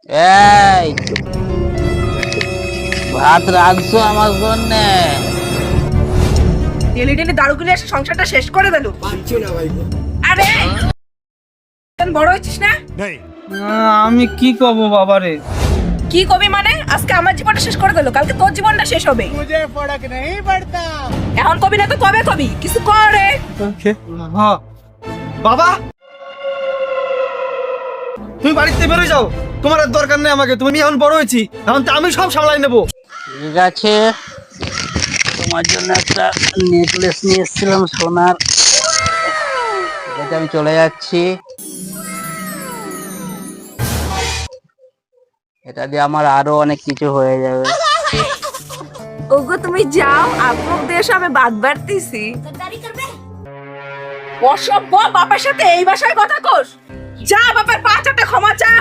এই ভাত রাঁধছো আমার জন্য? টেনে টেনে দারুগুলি এসে সংসারটা শেষ করে দিল। আরে বড় হয়েছিস না? আমি কি কব বাবারে? কি কবি মানে? আজকে আমার জীবনটা শেষ করে দিল, কালকে তোর জীবনটা শেষ হবে। এখন কবি না তো কবে কবি? কিছু করে। বাবা তুমি বাড়িতে বেরোয় যাও, তোমার আর দরকার নেই আমাকে। তুমি এখন বড় হয়েছি, এখন তো আমি সব সামলাই নেবো। ঠিক আছে, তোমার জন্য একটা নেকলেস নিয়ে এসেছিলাম সোনার। ঠিক আছে, আমি চলে যাচ্ছি। এটা দিয়ে আমার আরো অনেক কিছু হয়ে যাবে। ওগো তুমি যাও, আপনার দেশ আমি বাদ বাড়তেছি। অসভ্য, বাপের সাথে এই ভাষায় কথা কস? যা বাপের পা চাটা ক্ষমা চা।